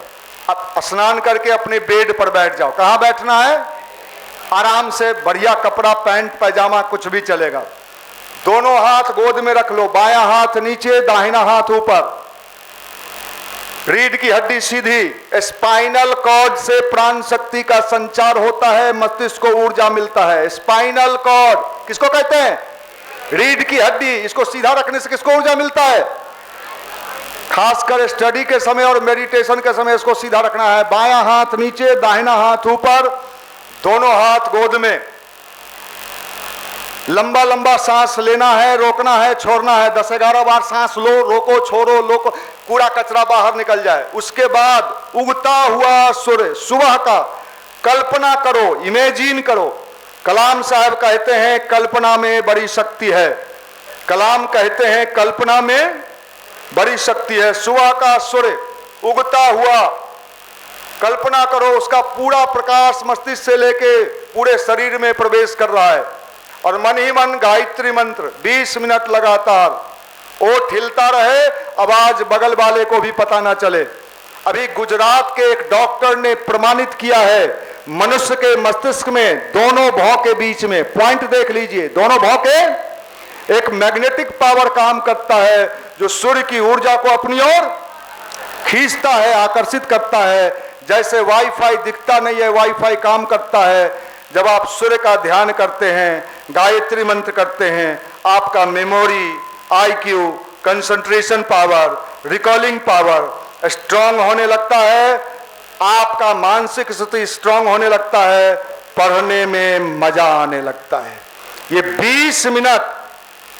अब स्नान करके अपने बेड पर बैठ जाओ। कहां बैठना है? आराम से, बढ़िया कपड़ा, पैंट पैजामा कुछ भी चलेगा। दोनों हाथ गोद में रख लो, बायां हाथ नीचे, दाहिना हाथ ऊपर। रीढ़ की हड्डी सीधी। स्पाइनल कॉर्ड से प्राण शक्ति का संचार होता है, मस्तिष्क को ऊर्जा मिलता है। स्पाइनल कॉर्ड किसको कहते हैं? रीढ़ की हड्डी। इसको सीधा रखने से किसको ऊर्जा मिलता है? खासकर स्टडी के समय और मेडिटेशन के समय इसको सीधा रखना है। बायां हाथ नीचे, दाहिना हाथ ऊपर, दोनों हाथ गोद में। लंबा लंबा सांस लेना है, रोकना है, छोड़ना है। 10-11 बार सांस लो, रोको, छोड़ो, लोको, कूड़ा कचरा बाहर निकल जाए। उसके बाद उगता हुआ सूर्य सुबह का कल्पना करो, इमेजिन करो। कलाम साहब कहते हैं कल्पना में बड़ी शक्ति है। कलाम कहते हैं कल्पना में बड़ी शक्ति है। सुबह का सूर्य उगता हुआ कल्पना करो, उसका पूरा प्रकाश मस्तिष्क से लेके पूरे शरीर में प्रवेश कर रहा है। और मन ही मन गायत्री मंत्र 20 मिनट लगातार, ओठ हिलता रहे, आवाज बगल वाले को भी पता ना चले। अभी गुजरात के एक डॉक्टर ने प्रमाणित किया है, मनुष्य के मस्तिष्क में दोनों भौं के बीच में, पॉइंट देख लीजिए, दोनों भौं के एक मैग्नेटिक पावर काम करता है जो सूर्य की ऊर्जा को अपनी ओर खींचता है, आकर्षित करता है। जैसे वाईफाई दिखता नहीं है, वाईफाई काम करता है। जब आप सूर्य का ध्यान करते हैं, गायत्री मंत्र करते हैं, आपका memory, IQ, concentration power, recalling power strong होने लगता है। आपका मानसिक स्थिति स्ट्रांग होने लगता है, पढ़ने में मजा आने लगता है। ये 20 मिनट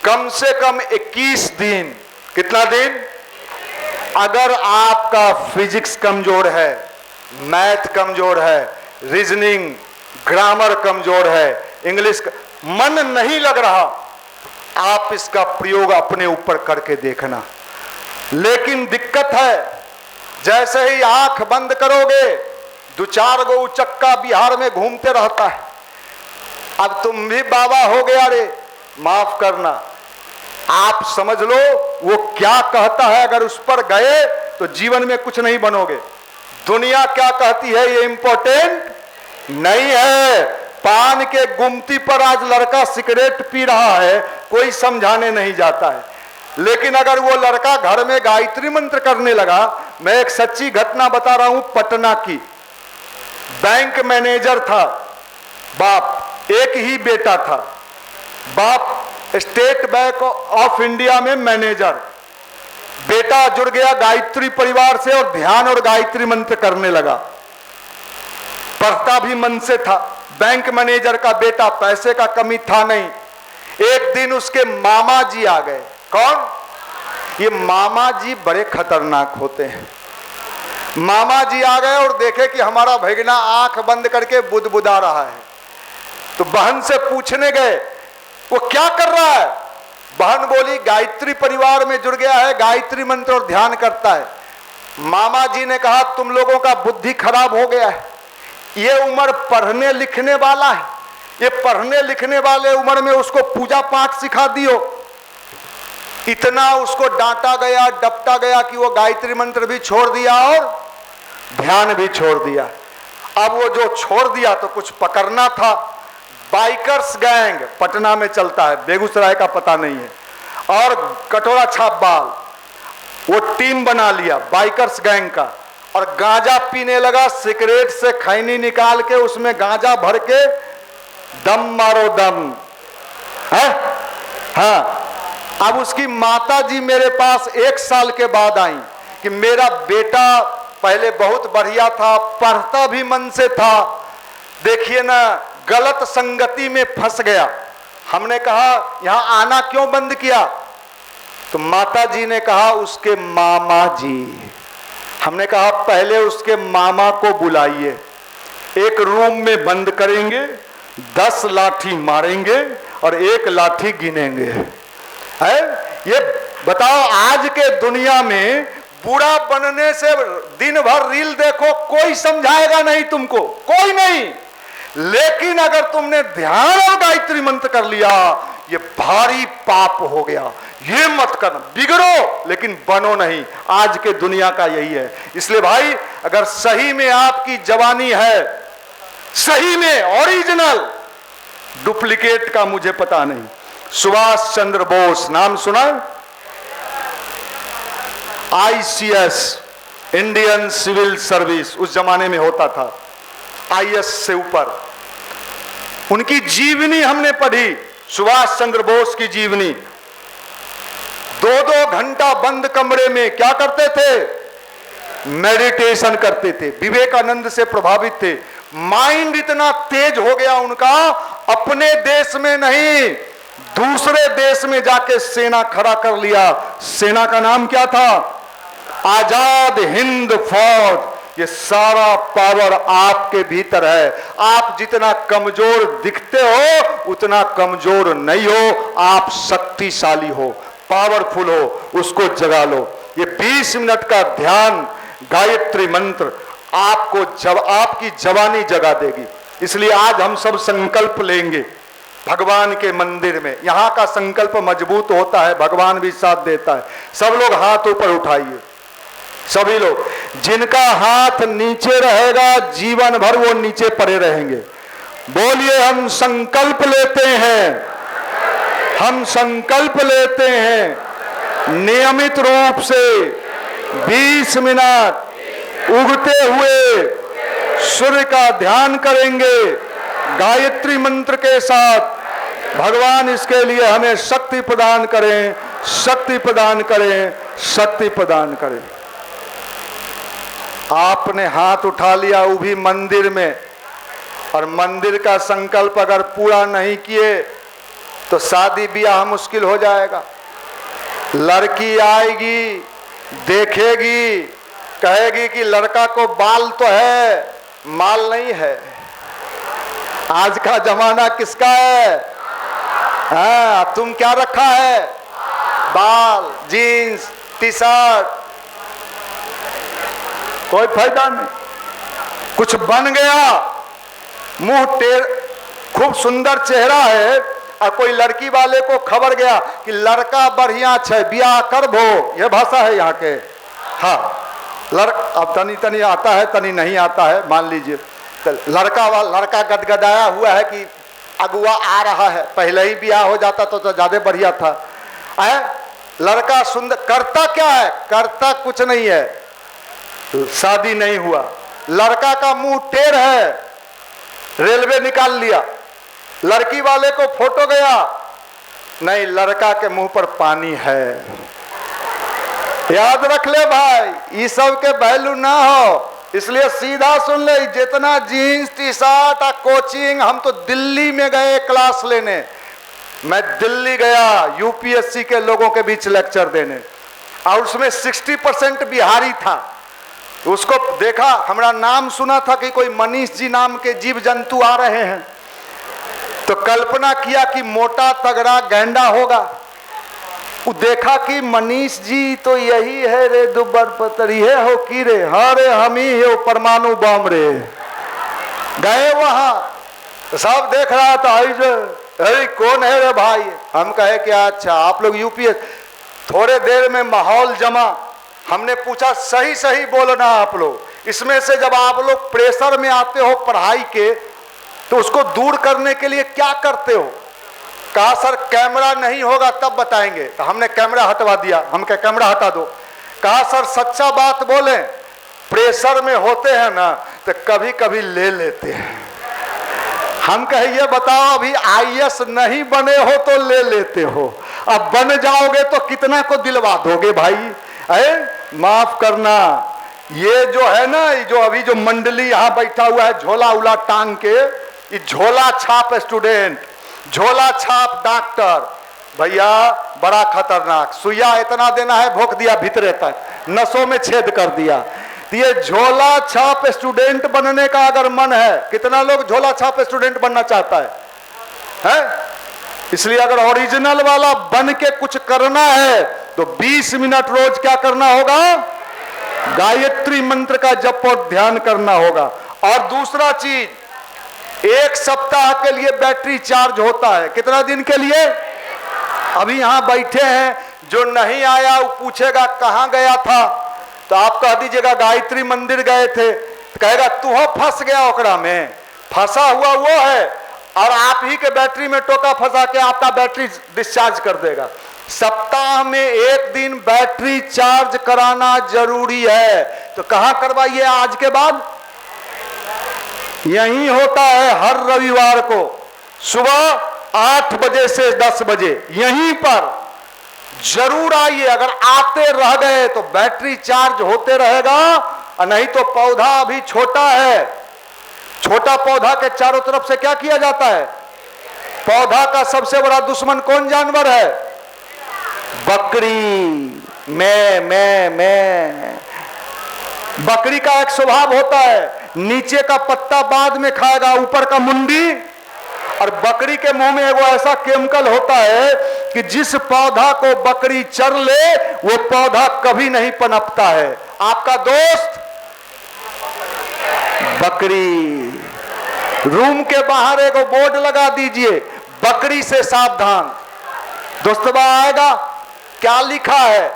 कम से कम 21 दिन, कितना दिन? अगर आपका फिजिक्स कमजोर है, मैथ कमजोर है, रीजनिंग, ग्रामर कमजोर है, इंग्लिश मन नहीं लग रहा, आप इसका प्रयोग अपने ऊपर करके देखना। लेकिन दिक्कत है, जैसे ही आंख बंद करोगे 2-4 गो उचक्का बिहार में घूमते रहता है। अब तुम भी बाबा हो गया रे, माफ करना, आप समझ लो वो क्या कहता है। अगर उस पर गए तो जीवन में कुछ नहीं बनोगे। दुनिया क्या कहती है ये इंपॉर्टेंट नहीं है। पान के गुमती पर आज लड़का सिगरेट पी रहा है, कोई समझाने नहीं जाता है। लेकिन अगर वो लड़का घर में गायत्री मंत्र करने लगा, मैं एक सच्ची घटना बता रहा हूं पटना की। बैंक मैनेजर था बाप, एक ही बेटा था। बाप स्टेट बैंक ऑफ इंडिया में मैनेजर, बेटा जुड़ गया गायत्री परिवार से और ध्यान और गायत्री मंत्र करने लगा। पढ़ता भी मन से था। बैंक मैनेजर का बेटा, पैसे का कमी था नहीं। एक दिन उसके मामा जी आ गए। कौन? ये मामा जी बड़े खतरनाक होते हैं। मामा जी आ गए और देखे कि हमारा भैगना आंख बंद करके बुदबुदा रहा है, तो बहन से पूछने गए वो क्या कर रहा है। बहन बोली गायत्री परिवार में जुड़ गया है, गायत्री मंत्र और ध्यान करता है। मामा जी ने कहा तुम लोगों का बुद्धि खराब हो गया है, ये उम्र पढ़ने लिखने वाला है, ये पढ़ने लिखने वाले उम्र में उसको पूजा पाठ सिखा दियो। इतना उसको डांटा गया, डपटा गया कि वो गायत्री मंत्र भी छोड़ दिया और ध्यान भी छोड़ दिया। अब वो जो छोड़ दिया तो कुछ पकड़ना था। बाइकर्स गैंग पटना में चलता है, बेगूसराय का पता नहीं है, और कटोरा छाप बाल, वो टीम बना लिया बाइकर्स गैंग का, और गांजा पीने लगा। सिगरेट से खैनी निकाल के उसमें गांजा भर के दम मारो दम है। हाँ, अब उसकी माता जी मेरे पास 1 साल के बाद आई कि मेरा बेटा पहले बहुत बढ़िया था, पढ़ता भी मन से था, देखिए ना गलत संगति में फंस गया। हमने कहा यहाँ आना क्यों बंद किया? तो माता जी ने कहा उसके मामा जी। हमने कहा पहले उसके मामा को बुलाइए, एक रूम में बंद करेंगे, 10 लाठी मारेंगे और 1 लाठी गिनेंगे। है ये बताओ, आज के दुनिया में बुरा बनने से दिन भर रील देखो, कोई समझाएगा नहीं तुमको, कोई नहीं। लेकिन अगर तुमने ध्यान और गायत्री मंत्र कर लिया, ये भारी पाप हो गया। ये मत करना, बिगड़ो लेकिन बनो नहीं। आज के दुनिया का यही है। इसलिए भाई, अगर सही में आपकी जवानी है, सही में ओरिजिनल, डुप्लीकेट का मुझे पता नहीं। सुभाष चंद्र बोस नाम सुना? ICS, इंडियन सिविल सर्विस, उस जमाने में होता था, IS से ऊपर। उनकी जीवनी हमने पढ़ी, सुभाष चंद्र बोस की जीवनी। 2-2 घंटा बंद कमरे में क्या करते थे? मेडिटेशन करते थे। विवेकानंद से प्रभावित थे। माइंड इतना तेज हो गया उनका, अपने देश में नहीं, दूसरे देश में जाके सेना खड़ा कर लिया। सेना का नाम क्या था? आजाद हिंद फौज। ये सारा पावर आपके भीतर है। आप जितना कमजोर दिखते हो उतना कमजोर नहीं हो, आप शक्तिशाली हो, पावरफुल हो, उसको जगा लो। ये 20 मिनट का ध्यान, गायत्री मंत्र आपको आपकी जवानी जगा देगी। इसलिए आज हम सब संकल्प लेंगे भगवान के मंदिर में। यहां का संकल्प मजबूत होता है, भगवान भी साथ देता है। सब लोग हाथ ऊपर उठाइए, सभी लोग। जिनका हाथ नीचे रहेगा जीवन भर वो नीचे पड़े रहेंगे। बोलिए, हम संकल्प लेते हैं, हम संकल्प लेते हैं नियमित रूप से 20 मिनट उगते हुए सूर्य का ध्यान करेंगे गायत्री मंत्र के साथ। भगवान इसके लिए हमें शक्ति प्रदान करें, शक्ति प्रदान करें, शक्ति प्रदान करें। आपने हाथ उठा लिया वो भी मंदिर में, और मंदिर का संकल्प अगर पूरा नहीं किए तो शादी ब्याह मुश्किल हो जाएगा। लड़की आएगी, देखेगी, कहेगी कि लड़का को बाल तो है, माल नहीं है। आज का जमाना किसका है? हाँ, तुम क्या रखा है? बाल, जीन्स, टी शर्ट, कोई फायदा नहीं। कुछ बन गया, मुंह टेढ़, खूब सुंदर चेहरा है, और कोई लड़की वाले को खबर गया कि लड़का बढ़िया छे, बियाह करबो, यह भाषा है यहाँ के। हाँ, अब तनी तनी आता है, तनी नहीं आता है, मान लीजिए। तो लड़का गदगदाया हुआ है कि अगुआ आ रहा है। पहले ही बियाह हो जाता तो ज्यादा बढ़िया था। लड़का सुंदर, करता क्या है? करता कुछ नहीं है, शादी नहीं हुआ। लड़का का मुंह टेढ़ है, रेलवे निकाल लिया। लड़की वाले को फोटो गया, नहीं, लड़का के मुंह पर पानी है। याद रख ले भाई, ये सब के वैल्यू ना हो। इसलिए सीधा सुन ले, जितना जीन्स टी शर्ट और कोचिंग, हम तो दिल्ली में गए क्लास लेने। मैं दिल्ली गया यूपीएससी के लोगों के बीच लेक्चर देने, और उसमें 60% बिहारी था। उसको देखा, हमारा नाम सुना था कि कोई मनीष जी नाम के जीव जंतु आ रहे हैं, तो कल्पना किया कि मोटा तगड़ा गैंडा होगा। वो देखा कि मनीष जी तो यही है रे, दुबर पतरी है हो की रे, हाँ रे हम ही है, परमाणु बम रे। गए वहां, सब देख रहा था, अरे कौन है रे भाई? हम कहे कि अच्छा आप लोग यूपीएस। थोड़े देर में माहौल जमा। हमने पूछा सही सही बोलना आप लोग। इसमें से जब आप लोग प्रेशर में आते हो पढ़ाई के, तो उसको दूर करने के लिए क्या करते हो? कहा सर कैमरा नहीं होगा तब बताएंगे। तो हमने कैमरा हटवा दिया। हम क्या कैमरा हटा दो? कहा सर सच्चा बात बोलें, प्रेशर में होते हैं ना तो कभी कभी ले लेते हैं। हम कहे ये बताओ, अभी आईएएस नहीं बने हो तो ले लेते हो, अब बन जाओगे तो कितना को दिलवा दोगे भाई? माफ करना, ये जो है ना, जो अभी जो मंडली यहाँ बैठा हुआ है झोला उला टांग के, ये झोला छाप स्टूडेंट, झोला छाप डॉक्टर, भैया बड़ा खतरनाक। सुइया इतना देना है, भोंक दिया भीतरे तक, नसों में छेद कर दिया। तो ये झोला छाप स्टूडेंट बनने का अगर मन है, कितना लोग झोला छाप स्टूडेंट बनना चाहता है? इसलिए अगर ओरिजिनल वाला बन के कुछ करना है तो 20 मिनट रोज क्या करना होगा? गायत्री मंत्र का जप और ध्यान करना होगा। और दूसरा चीज, 1 सप्ताह के लिए बैटरी चार्ज होता है। कितना दिन के लिए? अभी यहां बैठे हैं, जो नहीं आया वो पूछेगा कहां गया था, तो आप कह दीजिएगा गायत्री मंदिर गए थे, तो कहेगा तू फंस गया, ओकरा में फंसा हुआ वो है, और आप ही के बैटरी में टोका फंसा के आपका बैटरी डिस्चार्ज कर देगा। सप्ताह में 1 दिन बैटरी चार्ज कराना जरूरी है। तो कहां करवाइए आज के बाद? यही होता है हर रविवार को सुबह 8 बजे से 10 बजे, यहीं पर जरूर आइए। अगर आते रह गए तो बैटरी चार्ज होते रहेगा, और नहीं तो पौधा अभी छोटा है। छोटा पौधा के चारों तरफ से क्या किया जाता है? पौधा का सबसे बड़ा दुश्मन कौन जानवर है? बकरी। मैं बकरी का एक स्वभाव होता है, नीचे का पत्ता बाद में खाएगा, ऊपर का मुंडी। और बकरी के मुंह में वो ऐसा केमिकल होता है कि जिस पौधा को बकरी चर ले वो पौधा कभी नहीं पनपता है। आपका दोस्त बकरी। रूम के बाहर एक बोर्ड लगा दीजिए, बकरी से सावधान। दोस्तों आएगा, क्या लिखा है?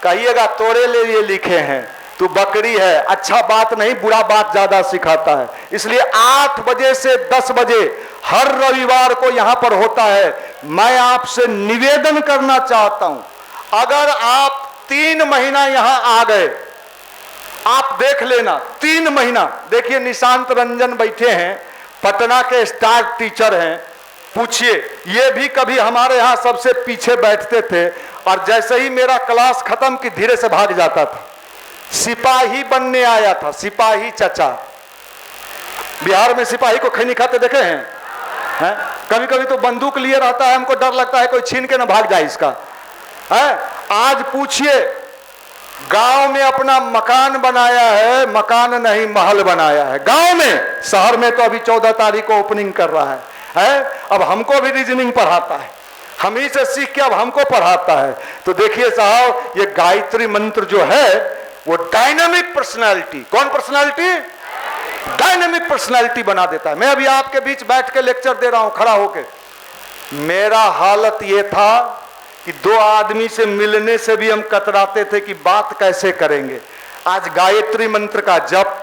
कहिएगा तोरे लिए लिखे हैं, तू बकरी है। अच्छा बात नहीं, बुरा बात ज्यादा सिखाता है। इसलिए 8 बजे से 10 बजे हर रविवार को यहां पर होता है। मैं आपसे निवेदन करना चाहता हूं, अगर आप 3 महीना यहां आ गए, आप देख लेना 3 महीना। देखिए निशांत रंजन बैठे हैं, पटना के स्टार टीचर हैं, पूछिए, ये भी कभी हमारे यहां सबसे पीछे बैठते थे, और जैसे ही मेरा क्लास खत्म कि धीरे से भाग जाता था। सिपाही बनने आया था, सिपाही चचा। बिहार में सिपाही को खैनी खाते देखे हैं? कभी कभी तो बंदूक लिए रहता है, हमको डर लगता है कोई छीन के ना भाग जाए इसका। आज पूछिए, गांव में अपना मकान बनाया है, मकान नहीं महल बनाया है गांव में। शहर में तो अभी 14 तारीख को ओपनिंग कर रहा है? अब हमको भी रीजनिंग पढ़ाता है, हम ही से सीख के अब हमको पढ़ाता है। तो देखिए साहब, ये गायत्री मंत्र जो है वो डायनामिक पर्सनालिटी, कौन पर्सनालिटी? डायनामिक पर्सनालिटी बना देता है। मैं अभी आपके बीच बैठ के लेक्चर दे रहा हूं खड़ा होके, मेरा हालत ये था कि 2 आदमी से मिलने से भी हम कतराते थे कि बात कैसे करेंगे। आज गायत्री मंत्र का जप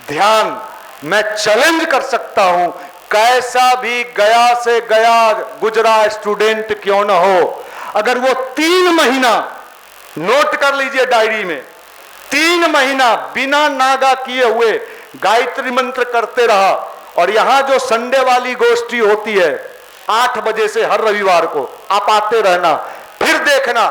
ध्यान मैं चैलेंज कर सकता हूं, कैसा भी गया से गया गुजरा स्टूडेंट क्यों ना हो, अगर वो 3 महीना, नोट कर लीजिए डायरी में, 3 महीना बिना नागा किए हुए गायत्री मंत्र करते रहा। और यहां जो संडे वाली गोष्ठी होती है 8 बजे से हर रविवार को, आप आते रहना। फिर देखना,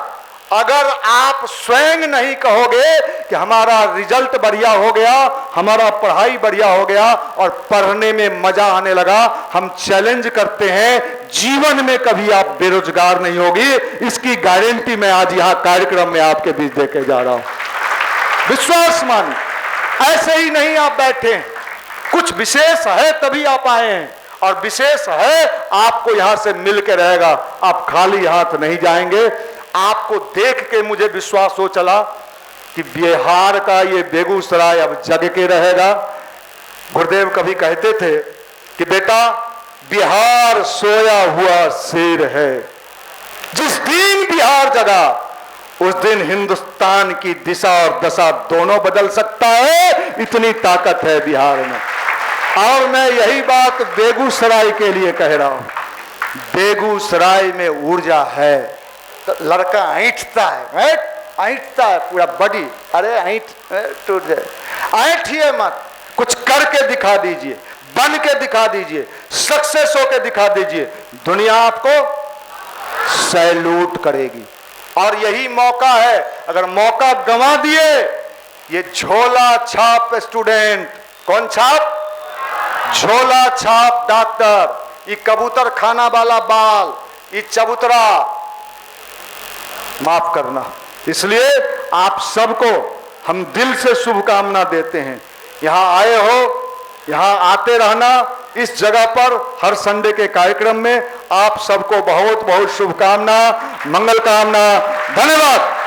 अगर आप स्वयं नहीं कहोगे कि हमारा रिजल्ट बढ़िया हो गया, हमारा पढ़ाई बढ़िया हो गया और पढ़ने में मजा आने लगा, हम चैलेंज करते हैं जीवन में कभी आप बेरोजगार नहीं होगी। इसकी गारंटी मैं आज यहां कार्यक्रम में आपके बीच देके जा रहा हूं। विश्वास मानिए, ऐसे ही नहीं आप बैठे, कुछ विशेष है तभी आप आए हैं, और विशेष है आपको यहां से मिल के रहेगा। आप खाली हाथ नहीं जाएंगे। आपको देख के मुझे विश्वास हो चला कि बिहार का ये बेगूसराय अब जग के रहेगा। गुरुदेव कभी कहते थे कि बेटा, बिहार सोया हुआ शेर है, जिस दिन बिहार जगा उस दिन हिंदुस्तान की दिशा और दशा दोनों बदल सकता है, इतनी ताकत है बिहार में। और मैं यही बात बेगूसराय के लिए कह रहा हूं, बेगूसराय में ऊर्जा है। तो लड़का ऐंठता है पूरा बॉडी, अरे ऐंठ टूट जाए, ऐंठिए मत, कुछ करके दिखा दीजिए, बन के दिखा दीजिए, सक्सेस होके दिखा दीजिए, दुनिया आपको सैल्यूट करेगी। और यही मौका है, अगर मौका गंवा दिए, ये झोला छाप स्टूडेंट, कौन छाप? झोला छाप डॉक्टर, ये कबूतर खाना वाला बाल, ये चबूतरा, माफ करना। इसलिए आप सबको हम दिल से शुभकामना देते हैं। यहाँ आए हो, यहाँ आते रहना, इस जगह पर हर संडे के कार्यक्रम में आप सबको बहुत बहुत शुभकामना, मंगल कामना, धन्यवाद।